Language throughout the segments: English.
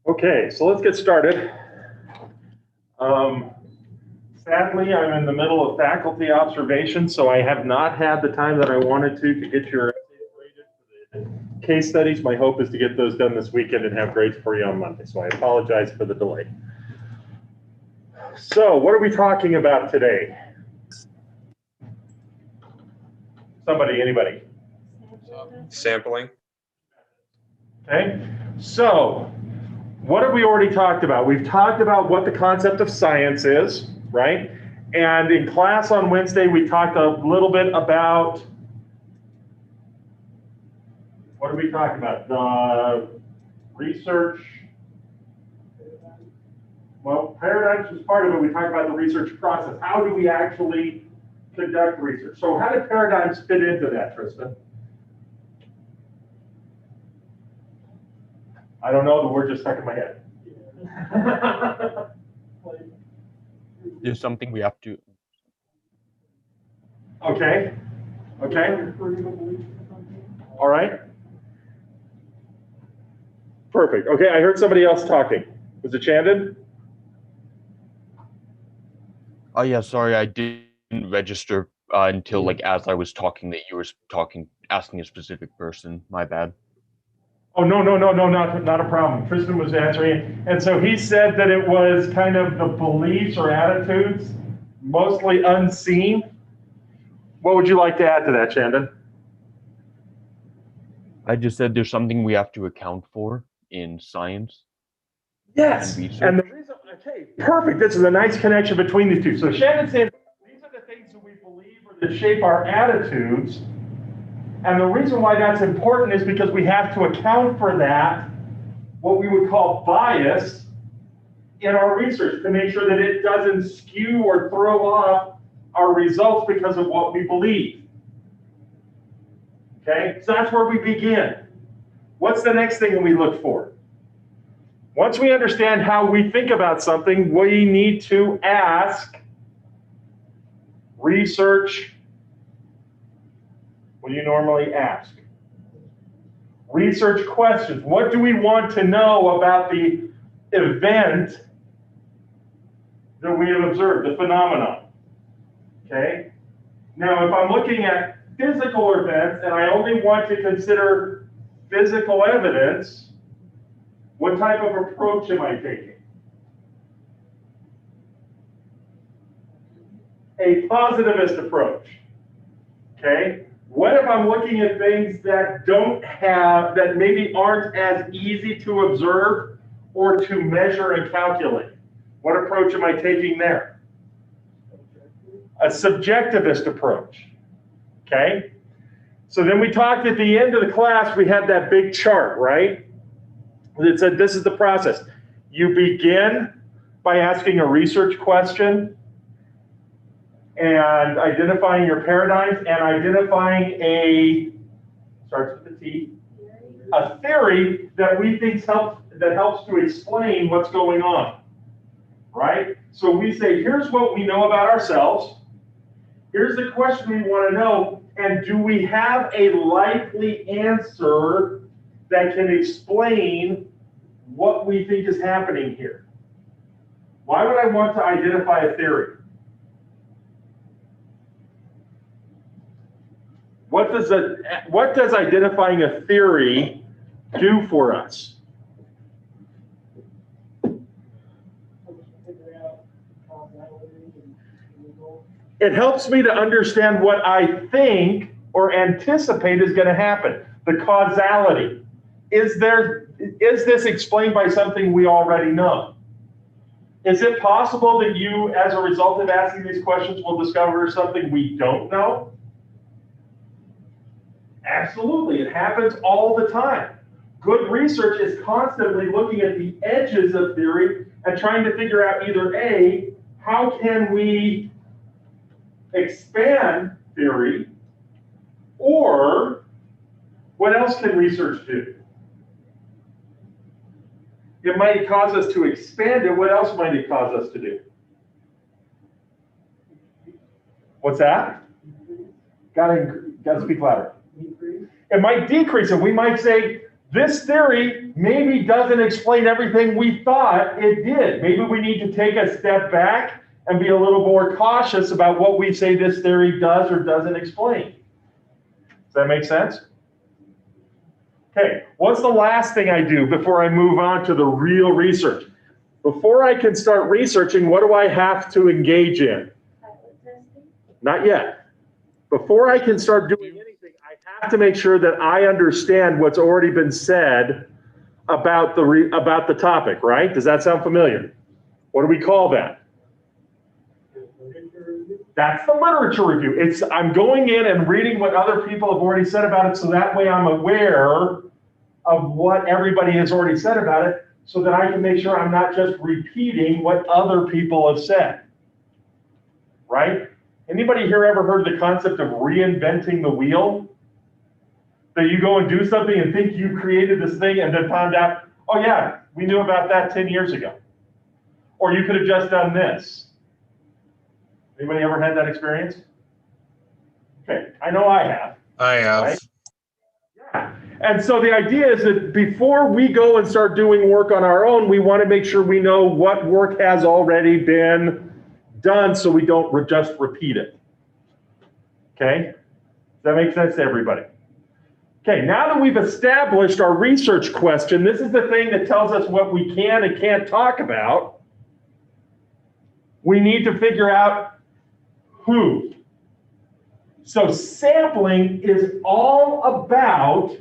Okay, so let's get started. Sadly, I'm in the middle of faculty observation, so I have not had the time that I wanted to get your essays graded for the case studies. My hope is to get those done this weekend and have grades for you on Monday, so I apologize for the delay. So what are we talking about today? Somebody, anybody? Sampling. Okay, so what have we already talked about? We've talked about what the concept of science is, right? And in class on Wednesday, we talked a little bit about, what did we talk about? The research, well, paradigms was part of it. We talked about the research process. How do we actually conduct research? So how do paradigms fit into that, Tristan? I don't know, the word just stuck in my head. There's something we have to. Okay. Okay. All right. Perfect. Okay, I heard somebody else talking. Was it Chandon? Oh yeah, sorry, I didn't register until like as I was talking that you were talking, asking a specific person. My bad. Oh, no, not a problem. Tristan was answering. And so he said that it was kind of the beliefs or attitudes, mostly unseen. What would you like to add to that, Chandon? I just said there's something we have to account for in science. Yes. And the reason, okay, perfect. This is a nice connection between these two. So Shannon said, these are the things that we believe or that shape our attitudes. And the reason why that's important is because we have to account for that, what we would call bias, in our research to make sure that it doesn't skew or throw off our results because of what we believe. Okay, so that's where we begin. What's the next thing that we look for? Once we understand how we think about something, we need to ask, research. What do you normally ask? Research questions. What do we want to know about the event that we have observed, the phenomenon? Okay? Now, if I'm looking at physical events and I only want to consider physical evidence, what type of approach am I taking? A positivist approach. Okay? What if I'm looking at things that that maybe aren't as easy to observe or to measure and calculate? What approach am I taking there? A subjectivist approach. Okay? So then we talked at the end of the class, we had that big chart, right? That said this is the process. You begin by asking a research question and identifying your paradigms and identifying starts with a T, a theory that we think helps to explain what's going on, right? So we say, here's what we know about ourselves. Here's the question we want to know, and do we have a likely answer that can explain what we think is happening here? Why would I want to identify a theory? What does identifying a theory do for us? It helps me to understand what I think or anticipate is going to happen. The causality. Is this explained by something we already know? Is it possible that you, as a result of asking these questions, will discover something we don't know? Absolutely, it happens all the time. Good research is constantly looking at the edges of theory and trying to figure out either A, how can we expand theory, or what else can research do? It might cause us to expand it. What else might it cause us to do? What's that? Gotta speak louder. It might decrease it. We might say, this theory maybe doesn't explain everything we thought it did. Maybe we need to take a step back and be a little more cautious about what we say this theory does or doesn't explain. Does that make sense? Okay, what's the last thing I do before I move on to the real research? Before I can start researching, what do I have to engage in? Not yet. Before I can start doing anything, I have to make sure that I understand what's already been said about the topic, right? Does that sound familiar? What do we call that? That's the literature review. I'm going in and reading what other people have already said about it, so that way I'm aware of what everybody has already said about it, so that I can make sure I'm not just repeating what other people have said, right? Anybody here ever heard the concept of reinventing the wheel? That you go and do something and think you created this thing and then found out, oh yeah, we knew about that 10 years ago. Or you could have just done this. Anybody ever had that experience? Okay, I know I have. I have. Right? Yeah. And so the idea is that before we go and start doing work on our own, we want to make sure we know what work has already been done so we don't just repeat it. Okay? Does that make sense to everybody? Okay, now that we've established our research question, this is the thing that tells us what we can and can't talk about. We need to figure out who. So sampling is all about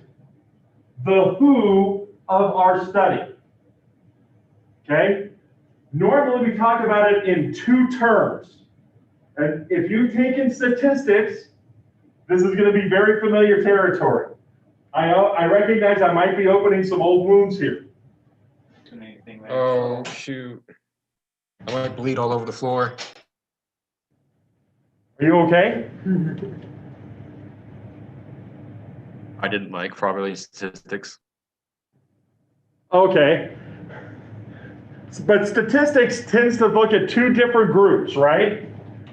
the who of our study. Okay? Normally we talk about it in two terms. And if you've taken statistics, this is going to be very familiar territory. I recognize I might be opening some old wounds here. Oh, shoot. I might bleed all over the floor. Are you okay? I didn't like probability statistics. Okay. But statistics tends to look at two different groups, right?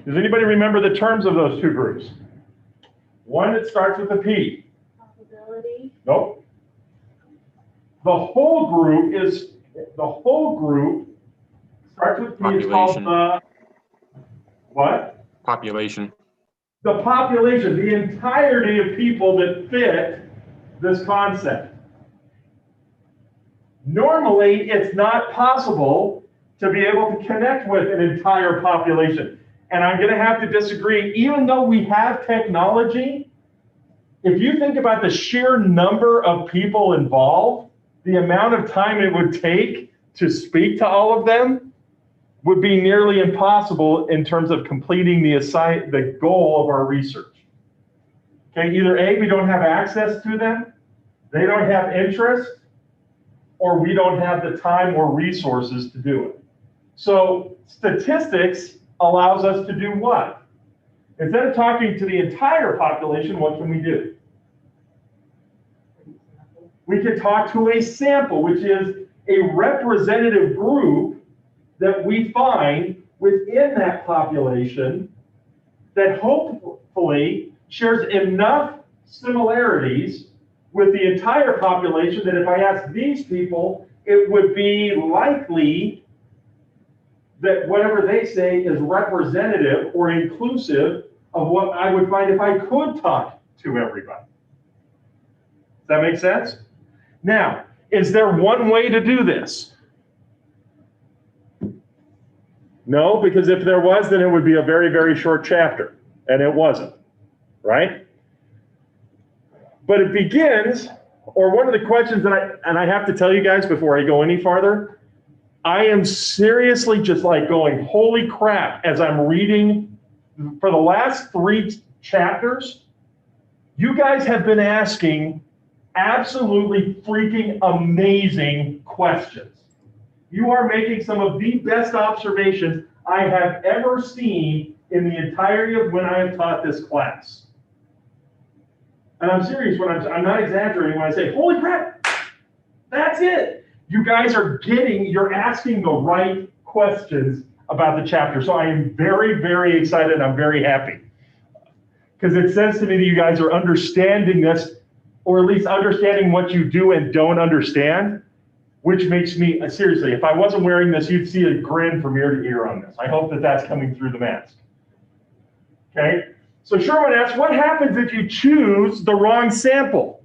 Does anybody remember the terms of those two groups? One that starts with a P. Probability. Nope. The whole group starts with P. It's called the what? Population. The population, the entirety of people that fit this concept. Normally, it's not possible to be able to connect with an entire population. And I'm going to have to disagree. Even though we have technology, if you think about the sheer number of people involved, the amount of time it would take to speak to all of them would be nearly impossible in terms of completing the goal of our research. Okay, either A, we don't have access to them, they don't have interest, or we don't have the time or resources to do it. So statistics allows us to do what? Instead of talking to the entire population, what can we do? We can talk to a sample, which is a representative group that we find within that population that hopefully shares enough similarities with the entire population that if I ask these people, it would be likely that whatever they say is representative or inclusive of what I would find if I could talk to everybody. Does that make sense? Now, is there one way to do this? No, because if there was, then it would be a very, very short chapter, and it wasn't, right? But it begins, or one of the questions that I have to tell you guys before I go any farther, I am seriously just like going, holy crap, as I'm reading for the last 3 chapters, You guys have been asking absolutely freaking amazing questions. You are making some of the best observations I have ever seen in the entirety of when I have taught this class. And I'm serious when I'm not exaggerating when I say, holy crap, that's it. You guys are you're asking the right questions about the chapter. So I am very, very excited. I'm very happy. Because it says to me that you guys are understanding this, or at least understanding what you do and don't understand, which makes me, seriously, if I wasn't wearing this, you'd see a grin from ear to ear on this. I hope that that's coming through the mask. Okay? So Sherman asks, what happens if you choose the wrong sample?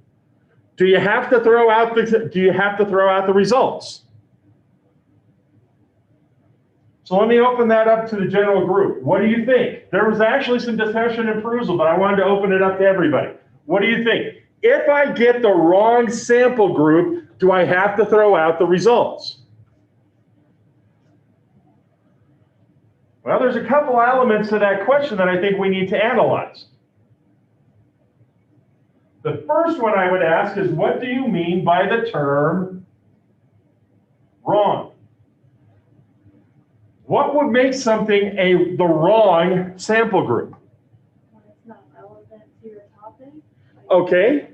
Do you have to throw out the results? So let me open that up to the general group. What do you think? There was actually some discussion in perusal, but I wanted to open it up to everybody. What do you think? If I get the wrong sample group, do I have to throw out the results? Well, there's a couple elements to that question that I think we need to analyze. The first one I would ask is, what do you mean by the term wrong? What would make something the wrong sample group? When it's not relevant to your topic. Okay,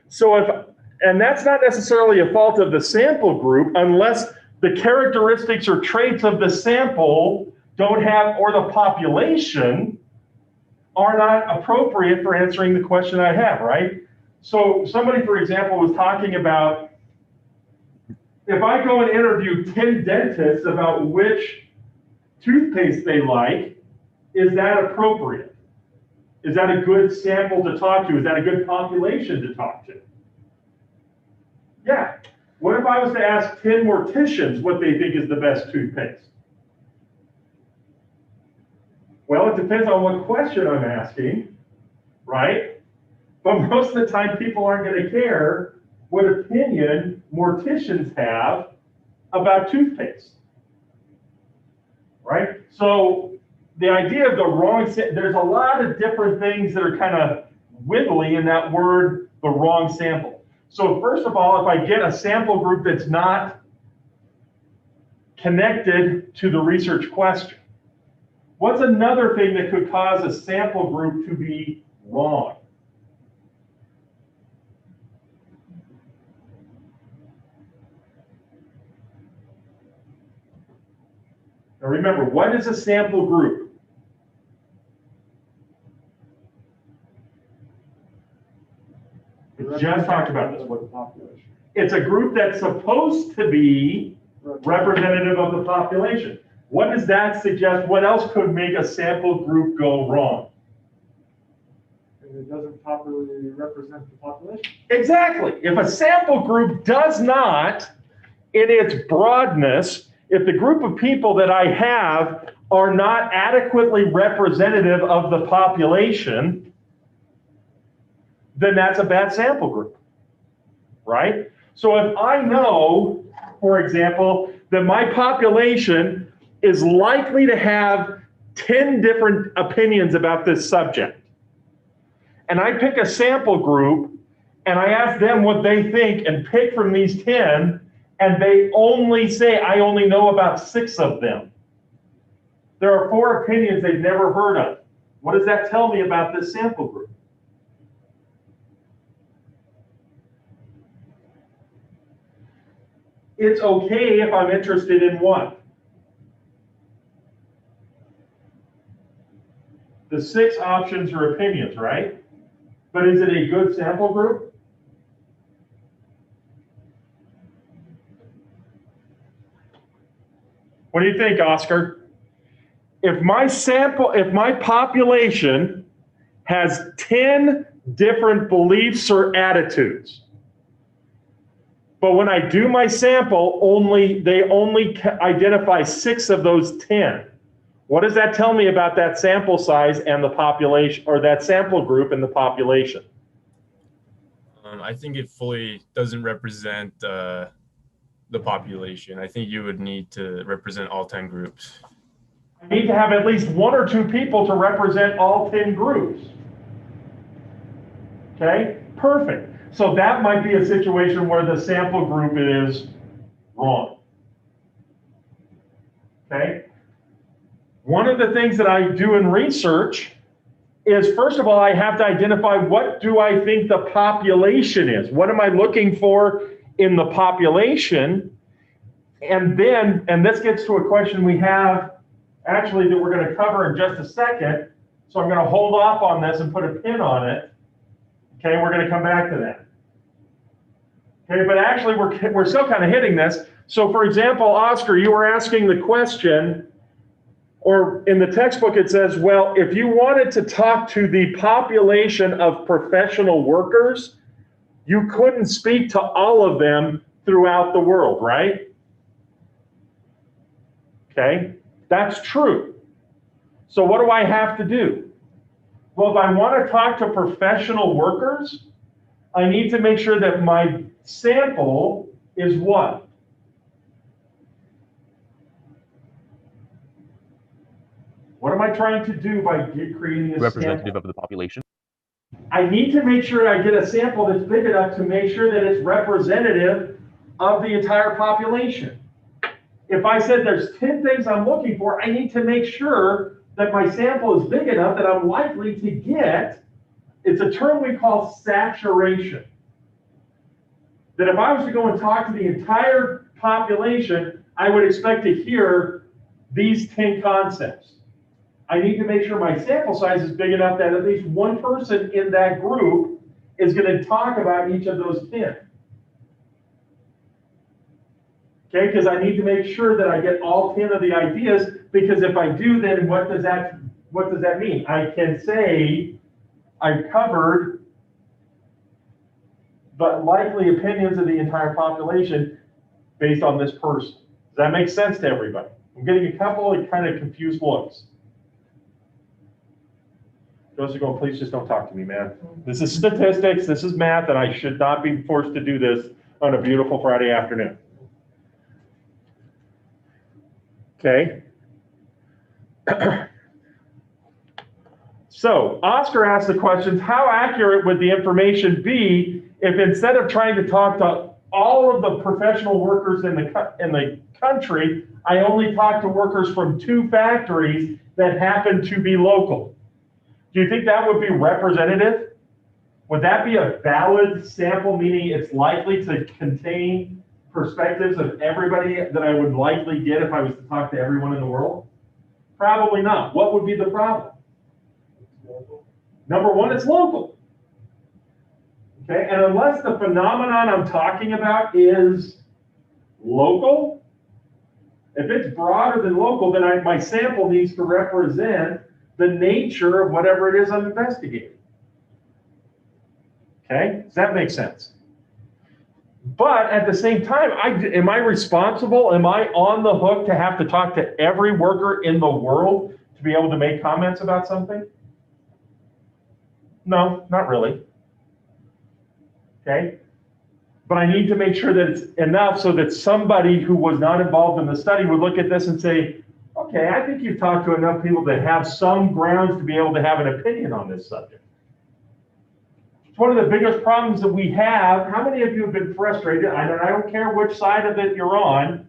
so and that's not necessarily a fault of the sample group unless the characteristics or traits of the sample don't have, or the population are not appropriate for answering the question I have, right? So somebody, for example, was talking about, if I go and interview 10 dentists about which toothpaste they like, is that appropriate? Is that a good sample to talk to? Is that a good population to talk to? Yeah. What if I was to ask 10 morticians what they think is the best toothpaste? Well, it depends on what question I'm asking, right? But most of the time, people aren't going to care what opinion morticians have about toothpaste. Right? So the idea of the wrong, there's a lot of different things that are kind of wiggly in that word, the wrong sample. So first of all, if I get a sample group that's not connected to the research question, what's another thing that could cause a sample group to be wrong? Now remember, what is a sample group? We just talked about this. It's a group that's supposed to be representative of the population. What does that suggest? What else could make a sample group go wrong? It doesn't properly represent the population. Exactly. If a sample group does not, in its broadness, if the group of people that I have are not adequately representative of the population, then that's a bad sample group, right? So if I know, for example, that my population is likely to have 10 different opinions about this subject, and I pick a sample group and I ask them what they think and pick from these 10, and they only say, I only know about 6 of them. There are 4 opinions they've never heard of. What does that tell me about this sample group? It's okay if I'm interested in what? The 6 options or opinions, right? But is it a good sample group? What do you think, Oscar? If my population has 10 different beliefs or attitudes, but when I do my sample, they only identify 6 of those 10. What does that tell me about that sample size and the population, or that sample group and the population? I think it fully doesn't represent the population. I think you would need to represent all 10 groups. I need to have at least 1 or 2 people to represent all 10 groups. Okay, perfect. So that might be a situation where the sample group is wrong. Okay. One of the things that I do in research is, first of all, I have to identify what do I think the population is? What am I looking for in the population? And then, and this gets to a question we have actually that we're going to cover in just a second. So I'm going to hold off on this and put a pin on it. Okay, we're going to come back to that. Okay, but actually we're still kind of hitting this. So for example, Oscar, you were asking the question, or in the textbook it says, well, if you wanted to talk to the population of professional workers, you couldn't speak to all of them throughout the world, right? Okay, that's true. So what do I have to do? Well, if I want to talk to professional workers, I need to make sure that my sample is what? What am I trying to do by creating a Representative sample? of the population. I need to make sure I get a sample that's big enough to make sure that it's representative of the entire population. If I said there's 10 things I'm looking for, I need to make sure that my sample is big enough that I'm likely to get, it's a term we call saturation. That if I was to go and talk to the entire population, I would expect to hear these 10 concepts. I need to make sure my sample size is big enough that at least one person in that group is going to talk about each of those 10. Okay, because I need to make sure that I get all 10 of the ideas, because if I do, then what does that mean? I can say I covered the likely opinions of the entire population based on this person. Does that make sense to everybody? I'm getting a couple of kind of confused looks. Those are going, please just don't talk to me, man. This is statistics, this is math, and I should not be forced to do this on a beautiful Friday afternoon. Okay. So Oscar asked the questions, how accurate would the information be if instead of trying to talk to all of the professional workers in the country, I only talk to workers from 2 factories that happen to be local? Do you think that would be representative? Would that be a valid sample, meaning it's likely to contain perspectives of everybody that I would likely get if I was to talk to everyone in the world? Probably not. What would be the problem? Number one, it's local. Okay, and unless the phenomenon I'm talking about is local, if it's broader than local, then my sample needs to represent the nature of whatever it is I'm investigating. Okay, does that make sense? But at the same time, am I responsible? Am I on the hook to have to talk to every worker in the world to be able to make comments about something? No, not really. Okay, but I need to make sure that it's enough so that somebody who was not involved in the study would look at this and say, okay, I think you've talked to enough people that have some grounds to be able to have an opinion on this subject. It's one of the biggest problems that we have. How many of you have been frustrated? I don't care which side of it you're on.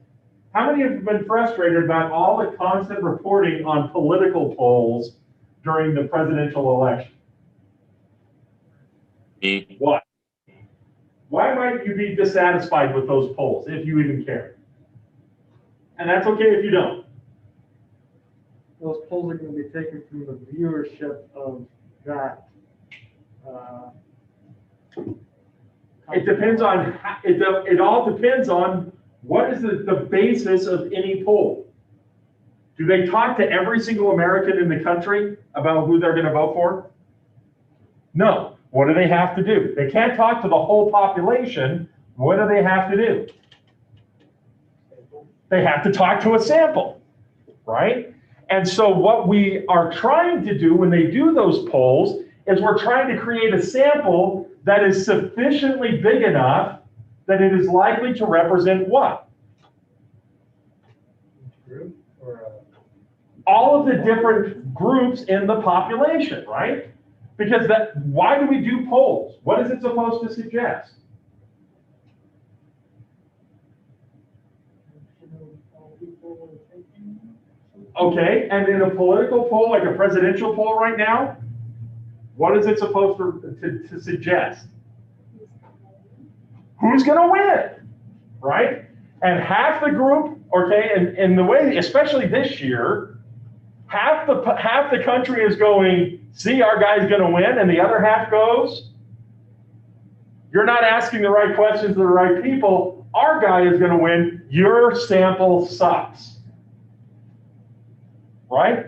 How many of you have been frustrated about all the constant reporting on political polls during the presidential election? Me. Why? Why might you be dissatisfied with those polls, if you even care? And that's okay if you don't. Those polls are going to be taken from the viewership of that. It depends on, it all depends on what is the basis of any poll. Do they talk to every single American in the country about who they're going to vote for? No. What do they have to do? They can't talk to the whole population. What do they have to do? They have to talk to a sample, right? And so what we are trying to do when they do those polls is we're trying to create a sample that is sufficiently big enough that it is likely to represent what? All of the different groups in the population, right? Because why do we do polls? What is it supposed to suggest? Okay, and in a political poll, like a presidential poll right now, what is it supposed to suggest? Who's going to win, right? And half the group, okay, and the way, especially this year, half the country is going, see, our guy's going to win, and the other half goes, you're not asking the right questions to the right people. Our guy is going to win. Your sample sucks. Right?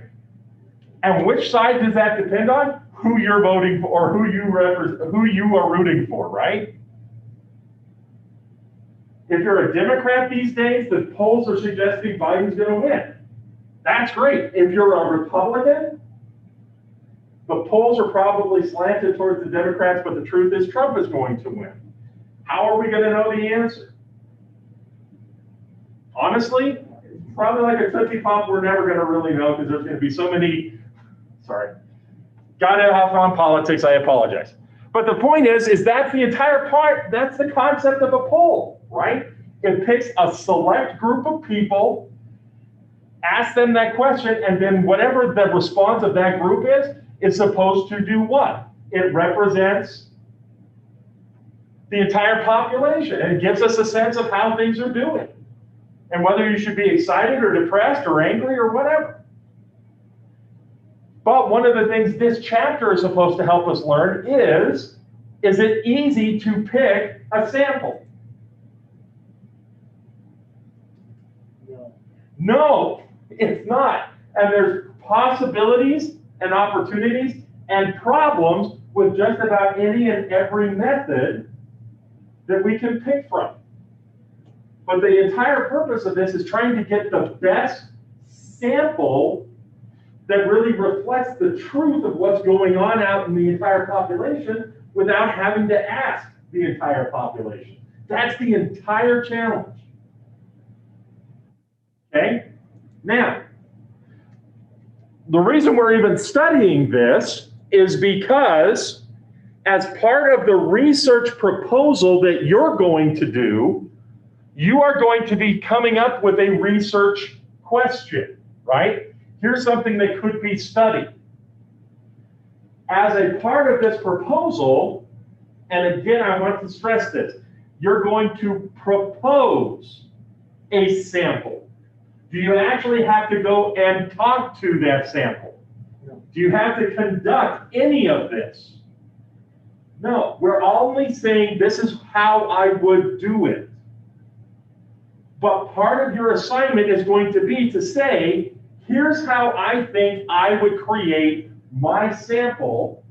And which side does that depend on? Who you're voting for, or who you are rooting for, right? If you're a Democrat these days, the polls are suggesting Biden's going to win. That's great. If you're a Republican, the polls are probably slanted towards the Democrats, but the truth is Trump is going to win. How are we going to know the answer? Honestly, probably like a Tootsie Pop, we're never going to really know because there's going to be so many, sorry. Got off on politics, I apologize. But the point is that's the entire part, that's the concept of a poll, right? It picks a select group of people, asks them that question, and then whatever the response of that group is supposed to do what? It represents the entire population and gives us a sense of how things are doing. And whether you should be excited or depressed or angry or whatever. But one of the things this chapter is supposed to help us learn is it easy to pick a sample? No, it's not. And there's possibilities and opportunities and problems with just about any and every method that we can pick from. But the entire purpose of this is trying to get the best sample that really reflects the truth of what's going on out in the entire population without having to ask the entire population. That's the entire challenge. Okay? Now, the reason we're even studying this is because as part of the research proposal that you're going to do, you are going to be coming up with a research question, right? Here's something that could be studied. As a part of this proposal, and again, I want to stress this, you're going to propose a sample. Do you actually have to go and talk to that sample? No. Do you have to conduct any of this? No, we're only saying this is how I would do it. But part of your assignment is going to be to say, here's how I think I would create my sample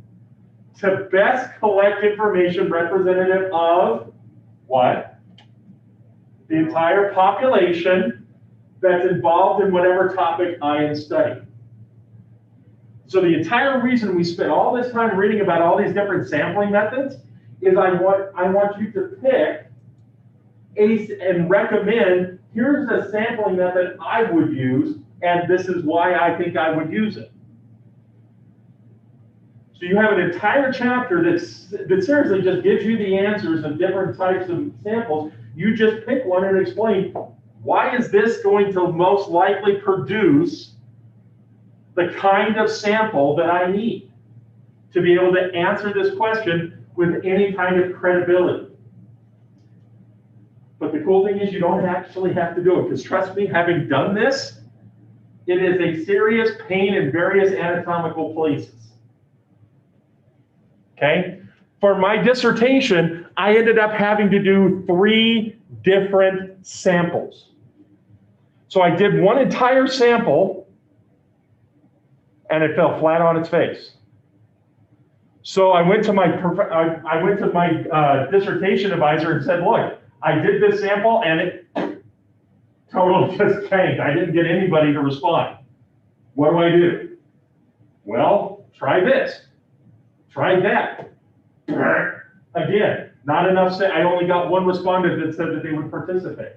to best collect information representative of what? The entire population that's involved in whatever topic I am studying. So the entire reason we spent all this time reading about all these different sampling methods is I want you to pick and recommend, here's a sampling method I would use, and this is why I think I would use it. So you have an entire chapter that seriously just gives you the answers of different types of samples. You just pick one and explain, why is this going to most likely produce the kind of sample that I need to be able to answer this question with any kind of credibility. But the cool thing is you don't actually have to do it, because trust me, having done this, it is a serious pain in various anatomical places. Okay? For my dissertation, I ended up having to do 3 different samples. So I did one entire sample, and it fell flat on its face. So I went to my dissertation advisor and said, look, I did this sample and it totally just tanked. I didn't get anybody to respond. What do I do? Well, try this. Try that. Again, not enough. I only got one respondent that said that they would participate.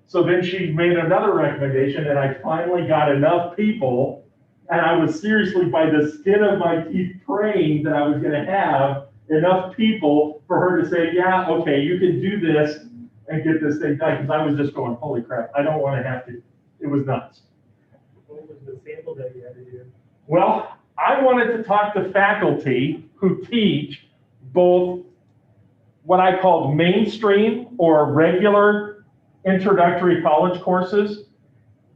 So then she made another recommendation, and I finally got enough people And I was seriously, by the skin of my teeth, praying that I was going to have enough people for her to say, yeah, okay, you can do this and get this thing done. Because I was just going, holy crap, I don't want to have to. It was nuts. What was the sample that you had to do? Well, I wanted to talk to faculty who teach both what I called mainstream or regular introductory college courses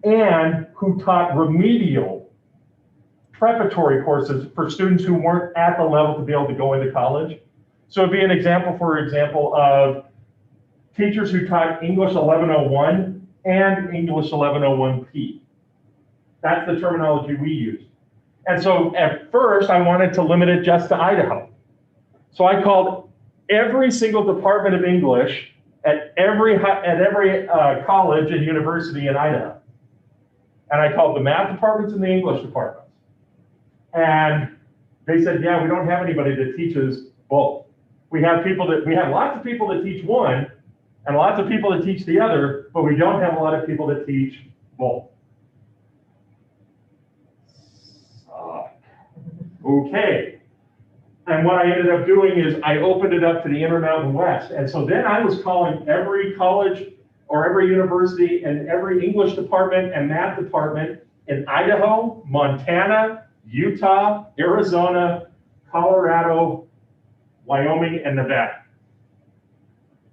and who taught remedial preparatory courses for students who weren't at the level to be able to go into college. So it'd be an example, for example, of teachers who taught English 1101 and English 1101P. That's the terminology we use. And so at first I wanted to limit it just to Idaho. So I called every single department of English at every college and university in Idaho. And I called the math departments and the English departments. And they said, yeah, we don't have anybody that teaches both. We have lots of people that teach one and lots of people that teach the other, but we don't have a lot of people that teach both. Okay. And what I ended up doing is I opened it up to the Intermountain West. And so then I was calling every college or every university and every English department and math department in Idaho, Montana, Utah, Arizona, Colorado, Wyoming, and Nevada.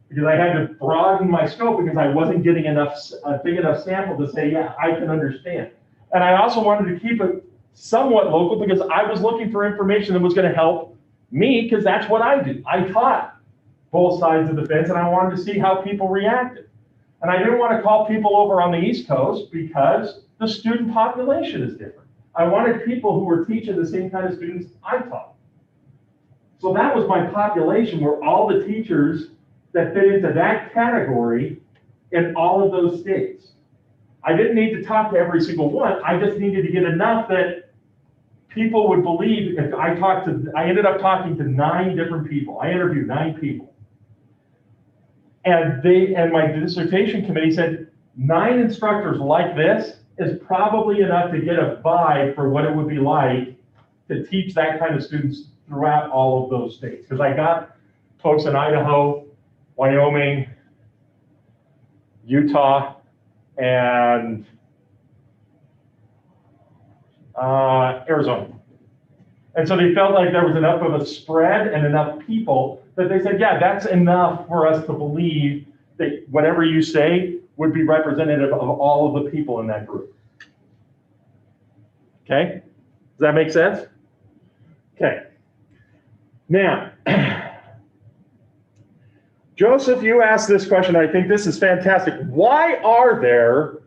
Because I had to broaden my scope because I wasn't getting a big enough sample to say, yeah, I can understand. And I also wanted to keep it somewhat local because I was looking for information that was going to help me, because that's what I do. I taught both sides of the fence and I wanted to see how people reacted. And I didn't want to call people over on the East Coast because the student population is different. I wanted people who were teaching the same kind of students I taught. So that was my population, were all the teachers that fit into that category in all of those states. I didn't need to talk to every single one. I just needed to get enough that people would believe. If I ended up talking to 9 different people. I interviewed 9 people. And my dissertation committee said 9 instructors like this is probably enough to get a vibe for what it would be like to teach that kind of students throughout all of those states. Because I got folks in Idaho, Wyoming, Utah, and Arizona. And so they felt like there was enough of a spread and enough people that they said, yeah, that's enough for us to believe that whatever you say would be representative of all of the people in that group. Okay? Does that make sense? Okay. Now, Joseph, you asked this question. I think this is fantastic. Why are there,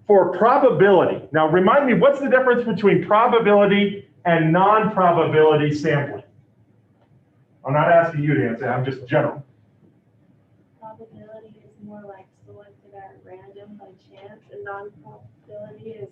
for probability, now remind me, what's the difference between probability and non-probability sampling? I'm not asking you to answer, I'm just general. Probability is more like selected at random by chance, and non-probability is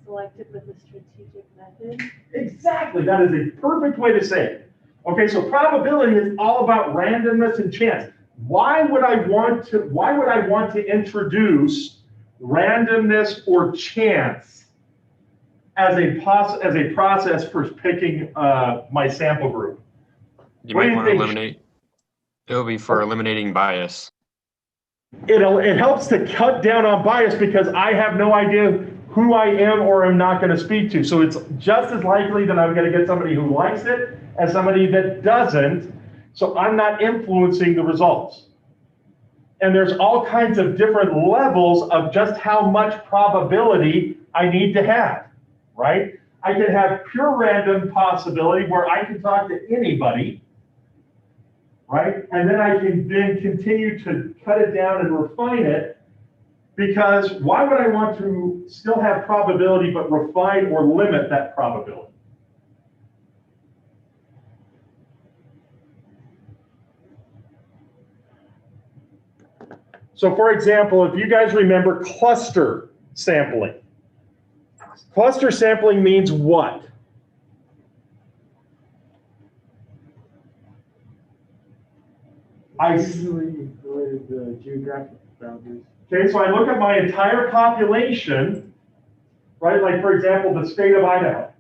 selected with a strategic method. Exactly, that is a perfect way to say it. Okay, so probability is all about randomness and chance. Why would I want to introduce randomness or chance as a process for picking my sample group? You What do might you want to think? eliminate. It'll be for eliminating bias. It helps to cut down on bias because I have no idea who I am or am not going to speak to. So it's just as likely that I'm going to get somebody who likes it as somebody that doesn't. So I'm not influencing the results. And there's all kinds of different levels of just how much probability I need to have, right? I can have pure random possibility where I can talk to anybody, right? And then I can then continue to cut it down and refine it, because why would I want to still have probability but refine or limit that probability? So for example, if you guys remember cluster sampling. Cluster sampling means what? Usually related to geographic boundaries. Okay, so I look at my entire population right? Like, for example, the state of Idaho.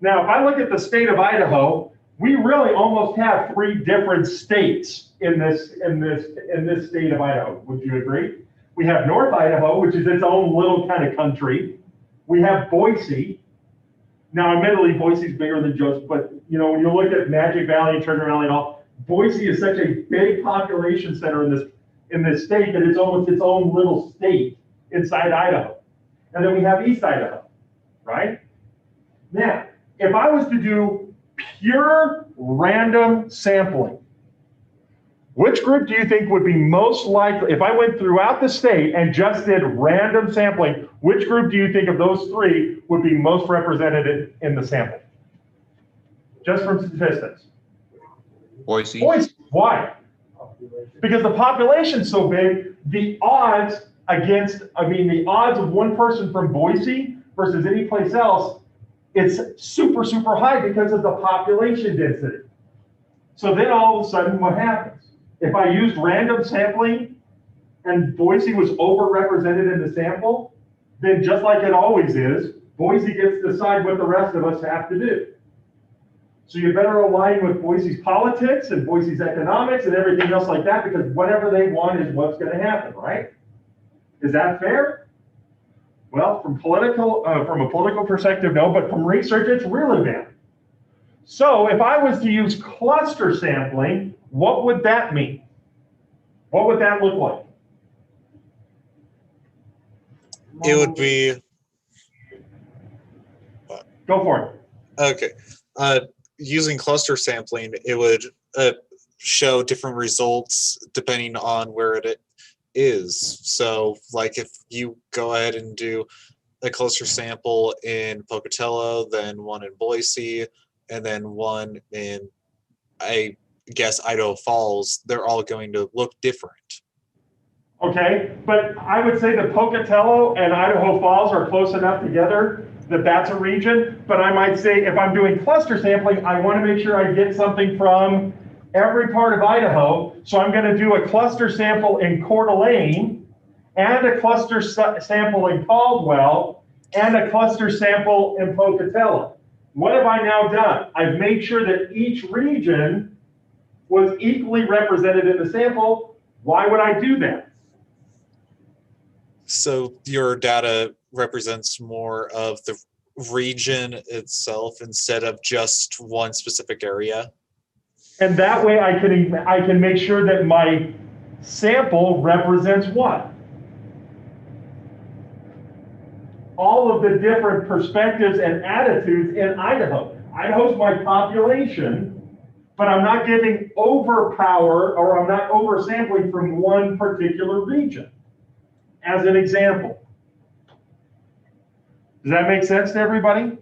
Now, if I look at the state of Idaho, we really almost have 3 different states in this state of Idaho. Would you agree? We have North Idaho, which is its own little kind of country. We have Boise. Now, admittedly, Boise's bigger than Joseph, but you know, when you look at Magic Valley and Turner Valley and all, Boise is such a big population center in this state that it's almost its own little state inside Idaho. And then we have East Idaho, right? Now, if I was to do pure random sampling, which group do you think would be most likely, if I went throughout the state and just did random sampling, which group do you think of those 3 would be most represented in the sample? Just from statistics. Boise. Boise. Why? Because the population's so big, the odds the odds of one person from Boise versus any place else, it's super, super high because of the population density. So then all of a sudden, what happens? If I used random sampling and Boise was overrepresented in the sample, then just like it always is, Boise gets to decide what the rest of us have to do. So you better align with Boise's politics and Boise's economics and everything else like that, because whatever they want is what's going to happen, right? Is that fair? Well, from a political perspective, no, but from research, it's really bad. So if I was to use cluster sampling, what would that mean? What would that look like? It would be. Go for it. Okay. Using cluster sampling, it would show different results depending on where it is. So, like if you go ahead and do a cluster sample in Pocatello, then one in Boise, and then one in, I guess, Idaho Falls, they're all going to look different. Okay, but I would say that Pocatello and Idaho Falls are close enough together that that's a region. But I might say if I'm doing cluster sampling, I want to make sure I get something from every part of Idaho. So I'm going to do a cluster sample in Coeur d'Alene and a cluster sample in Caldwell and a cluster sample in Pocatello. What have I now done? I've made sure that each region was equally represented in the sample. Why would I do that? So your data represents more of the region itself instead of just one specific area. And that way I can make sure that my sample represents what? All of the different perspectives and attitudes in Idaho. Idaho's my population, but I'm not giving overpower, or I'm not oversampling from one particular region, as an example. Does that make sense to everybody?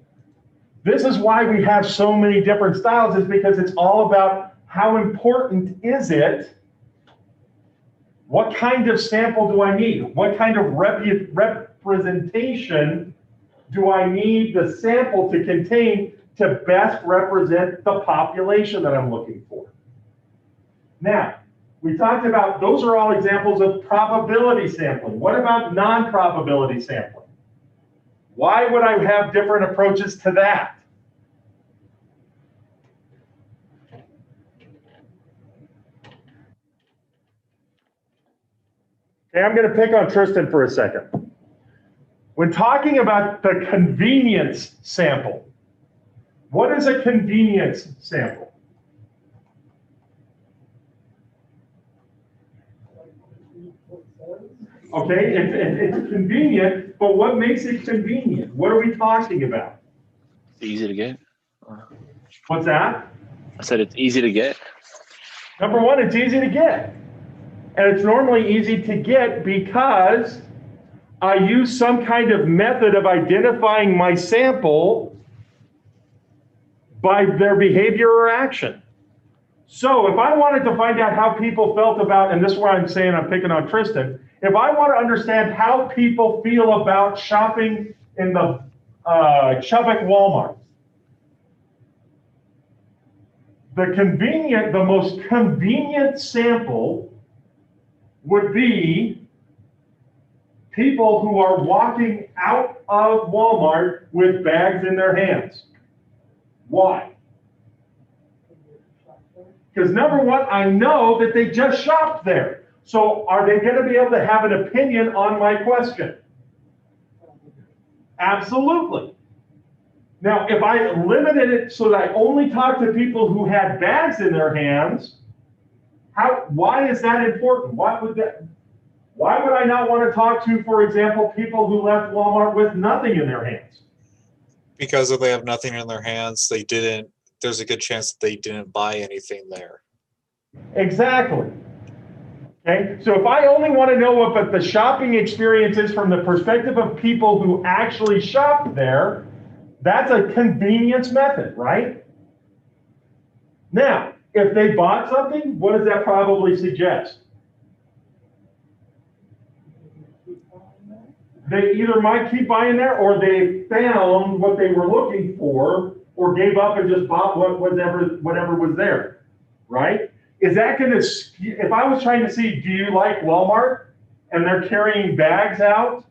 This is why we have so many different styles, is because it's all about how important is it? What kind of sample do I need? What kind of representation do I need the sample to contain to best represent the population that I'm looking for? Now, we talked about, those are all examples of probability sampling. What about non-probability sampling? Why would I have different approaches to that? Okay, I'm going to pick on Tristan for a second. When talking about the convenience sample, what is a convenience sample? Okay, it's convenient, but what makes it convenient? What are we talking about? It's easy to get. What's that? I said it's easy to get. Number one, it's easy to get. And it's normally easy to get because I use some kind of method of identifying my sample by their behavior or action. So if I wanted to find out how people felt about, and this is where I'm saying I'm picking on Tristan, if I want to understand how people feel about shopping in the Chubbuck Walmart, the most convenient sample would be people who are walking out of Walmart with bags in their hands. Why? Because number one, I know that they just shopped there. So are they going to be able to have an opinion on my question? Absolutely. Now, if I limited it so that I only talk to people who had bags in their hands, why is that important? Why would I not want to talk to, for example, people who left Walmart with nothing in their hands? Because if they have nothing in their hands, there's a good chance that they didn't buy anything there. Exactly. Okay, so if I only want to know what the shopping experience is from the perspective of people who actually shopped there, that's a convenience method, right? Now, if they bought something, what does that probably suggest? They either might keep buying there, or they found what they were looking for, or gave up and just bought whatever was there, right? Is that going to, if I was trying to see, do you like Walmart, and they're carrying bags out,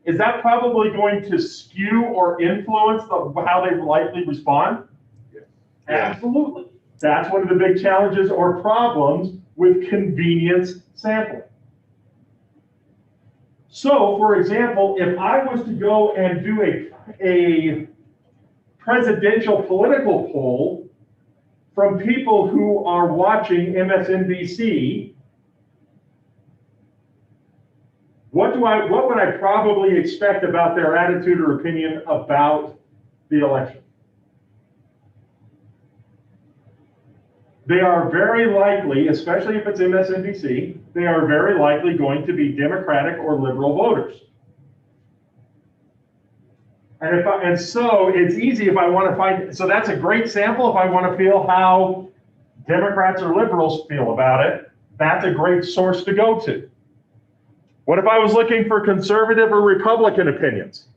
is that probably going to skew or influence how they likely respond? Yeah. Absolutely. That's one of the big challenges or problems with convenience sampling. So, for example, if I was to go and do a presidential political poll from people who are watching MSNBC, what would I probably expect about their attitude or opinion about the election? They are very likely, especially if it's MSNBC, they are very likely going to be Democratic or liberal voters. And so it's easy if I want to find, so that's a great sample if I want to feel how Democrats or liberals feel about it. That's a great source to go to. What if I was looking for conservative or Republican opinions?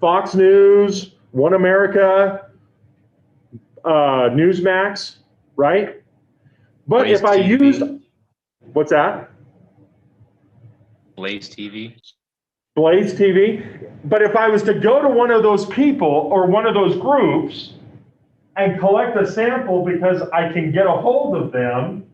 Fox News, One America, Newsmax, right? But Blaze if I TV. used, what's that? Blaze TV. Blaze TV. But if I was to go to one of those people or one of those groups and collect a sample because I can get a hold of them,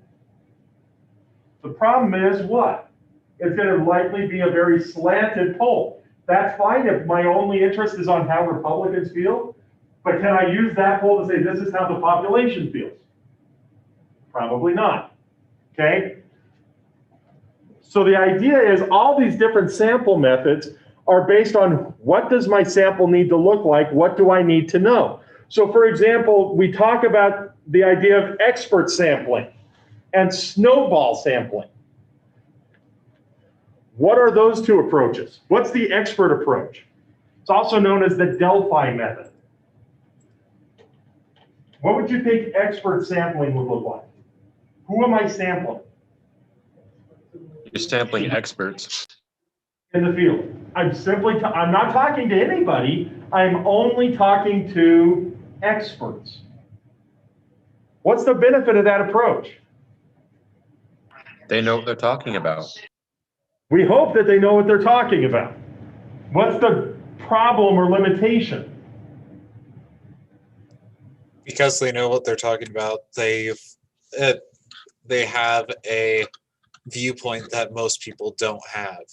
the problem is what? It's going to likely be a very slanted poll. That's fine if my only interest is on how Republicans feel, but can I use that poll to say this is how the population feels? Probably not, okay? So the idea is all these different sample methods are based on what does my sample need to look like, what do I need to know? So for example, we talk about the idea of expert sampling and snowball sampling. What are those two approaches? What's the expert approach? It's also known as the Delphi method. What would you think expert sampling would look like? Who am I sampling? You're sampling experts. In the field. I'm not talking to anybody. I'm only talking to experts. What's the benefit of that approach? They know what they're talking about. We hope that they know what they're talking about. What's the problem or limitation? Because they know what they're talking about, they have a viewpoint that most people don't have.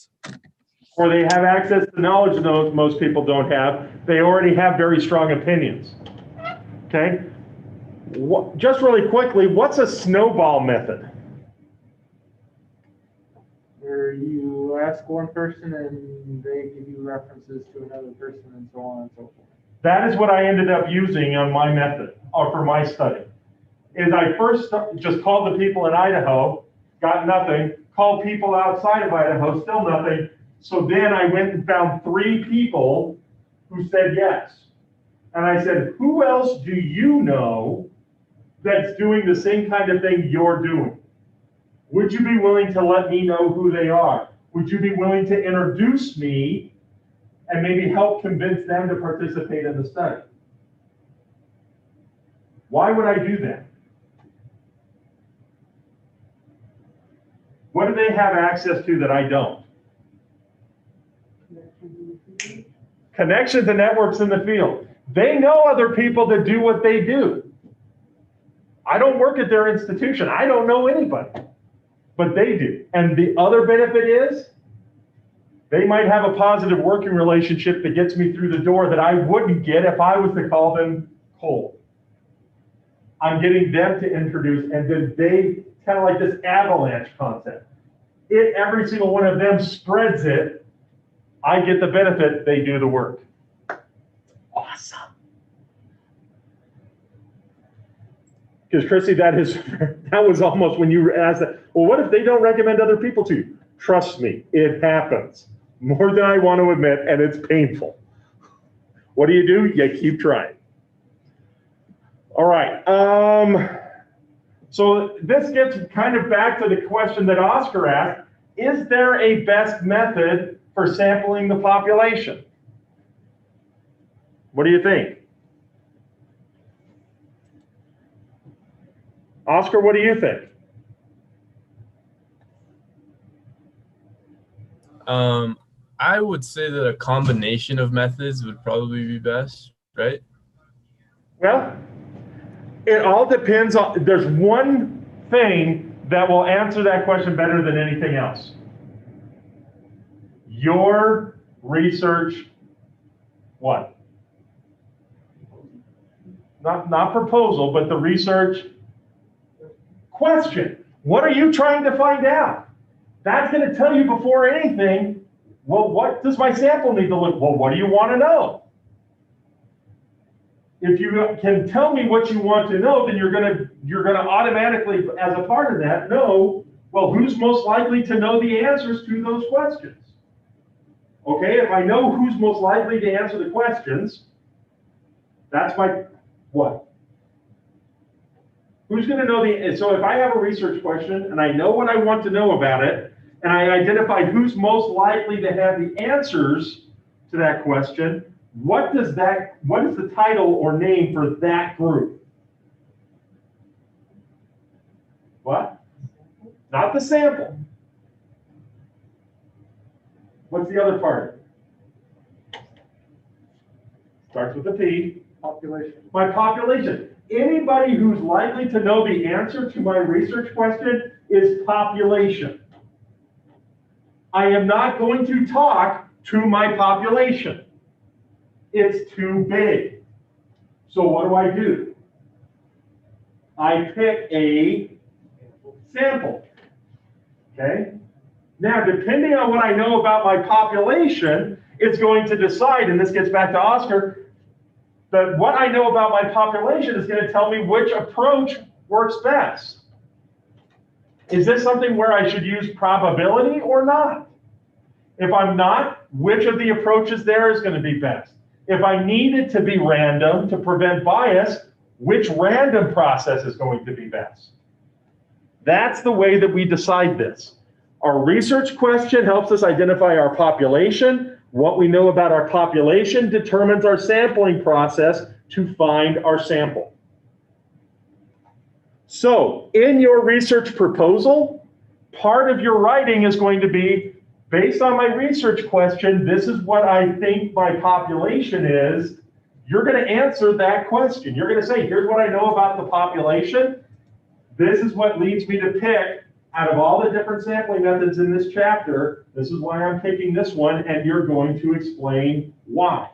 Or they have access to knowledge that most people don't have. They already have very strong opinions. Okay? Just really quickly, what's a snowball method? Where you ask one person and they give you references to another person and so on and so forth. That is what I ended up using on my method, or for my study. Is I first just called the people in Idaho, got nothing, called people outside of Idaho, still nothing. So then I went and found 3 people who said yes. And I said, who else do you know that's doing the same kind of thing you're doing? Would you be willing to let me know who they are? Would you be willing to introduce me and maybe help convince them to participate in the study? Why would I do that? What do they have access to that I don't? connections and networks in the field. They know other people that do what they do. I don't work at their institution. I don't know anybody, but they do. And the other benefit is they might have a positive working relationship that gets me through the door that I wouldn't get if I was to call them cold. I'm getting them to introduce, and then they kind of like this avalanche concept. If every single one of them spreads it, I get the benefit, they do the work. Awesome. Because Chrissy, that was almost when you asked that, well, what if they don't recommend other people to you? Trust me, it happens more than I want to admit, and it's painful. What do? You keep trying. All right. So this gets kind of back to the question that Oscar asked. Is there a best method for sampling the population? What do you think? Oscar, what do you think? I would say that a combination of methods would probably be best, right? Well, it all depends on, there's one thing that will answer that question better than anything else. Your research, what? Not proposal, but the research question. What are you trying to find out? That's going to tell you before anything, well, what does my sample need to look? Well, what do you want to know? If you can tell me what you want to know, then you're gonna automatically, as a part of that, know, well, who's most likely to know the answers to those questions? Okay, if I know who's most likely to answer the questions, that's my what? Who's going to know so if I have a research question and I know what I want to know about it, and I identified who's most likely to have the answers to that question, what is the title or name for that group? What? Not the sample. What's the other part? Starts with a P. Population. My population. Anybody who's likely to know the answer to my research question is population. I am not going to talk to my population. It's too big. So what do? I pick a sample. Okay? Now, depending on what I know about my population, it's going to decide, and this gets back to Oscar, that what I know about my population is going to tell me which approach works best. Is this something where I should use probability or not? If I'm not, which of the approaches there is going to be best? If I need it to be random to prevent bias, which random process is going to be best? That's the way that we decide this. Our research question helps us identify our population. What we know about our population determines our sampling process to find our sample. So in your research proposal, part of your writing is going to be, based on my research question, this is what I think my population is. You're going to answer that question. You're going to say, here's what I know about the population. This is what leads me to pick, out of all the different sampling methods in this chapter, this is why I'm picking this one, and you're going to explain why.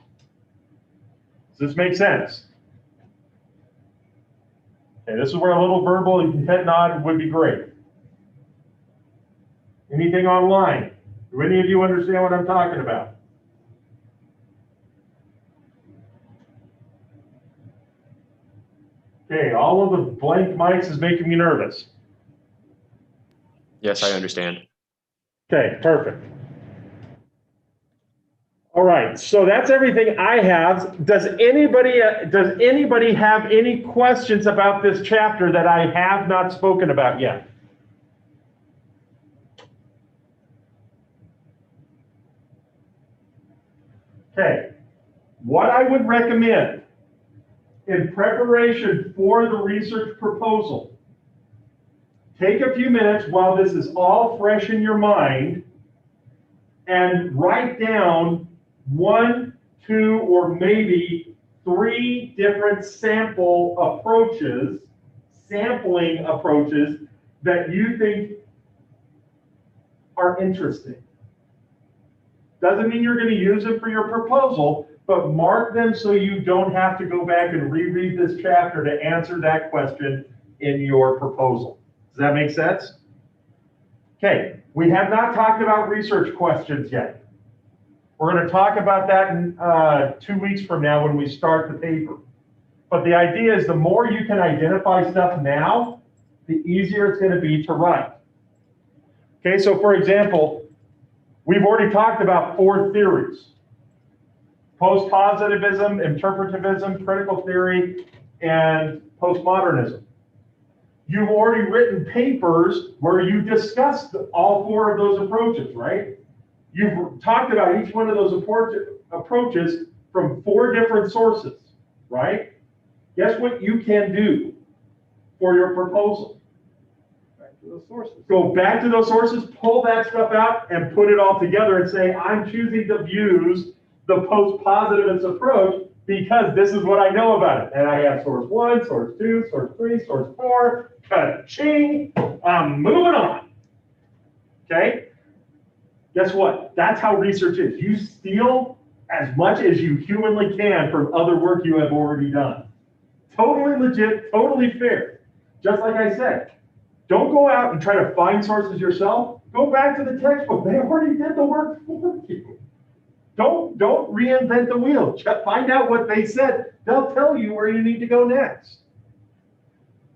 Does this make sense? Okay, this is where a little verbal head nod would be great. Anything online? Do any of you understand what I'm talking about? Okay, all of the blank mics is making me nervous. Yes, I understand. Okay, perfect. All right, so that's everything I have. Does anybody have any questions about this chapter that I have not spoken about yet? Okay, what I would recommend in preparation for the research proposal, take a few minutes while this is all fresh in your mind and write down 1, 2, or maybe 3 different sampling approaches that you think are interesting. Doesn't mean you're going to use it for your proposal, but mark them so you don't have to go back and reread this chapter to answer that question in your proposal. Does that make sense? Okay, we have not talked about research questions yet. We're going to talk about that in 2 weeks from now when we start the paper. But the idea is the more you can identify stuff now, the easier it's going to be to write. Okay, so for example, we've already talked about 4 theories: post-positivism, interpretivism, critical theory, and postmodernism. You've already written papers where you discussed all 4 of those approaches, right? You've talked about each one of those approaches from 4 different sources, right? Guess what you can do for your proposal? Back to those sources. Go back to those sources, pull that stuff out, and put it all together and say, I'm choosing to use the post-positivist approach because this is what I know about it. And I have source 1, source 2, source 3, source 4, ka-ching, I'm moving on. Okay? Guess what? That's how research is. You steal as much as you humanly can from other work you have already done. Totally legit, totally fair. Just like I said, don't go out and try to find sources yourself. Go back to the textbook. They already did the work for you. Don't reinvent the wheel. Just find out what they said. They'll tell you where you need to go next.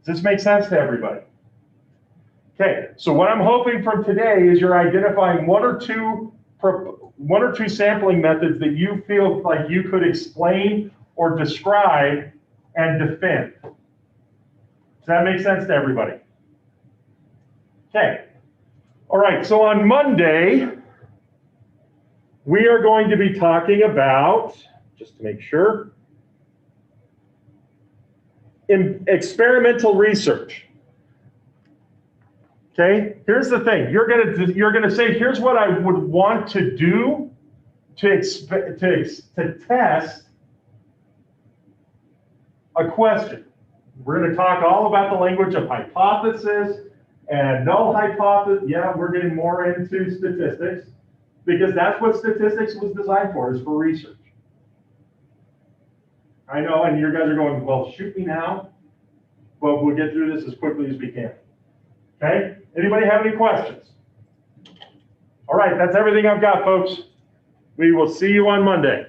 Does this make sense to everybody? Okay, so what I'm hoping from today is you're identifying one or two sampling methods that you feel like you could explain or describe and defend. Does that make sense to everybody? Okay. All right, so on Monday, we are going to be talking about, just to make sure, experimental research. Okay, here's the thing. You're gonna say, here's what I would want to do to test a question. We're going to talk all about the language of hypothesis and null hypothesis. Yeah, we're getting more into statistics because that's what statistics was designed for, is for research. I know, and you guys are going, well, shoot me now, but we'll get through this as quickly as we can. Okay? Anybody have any questions? All right, that's everything I've got, folks. We will see you on Monday.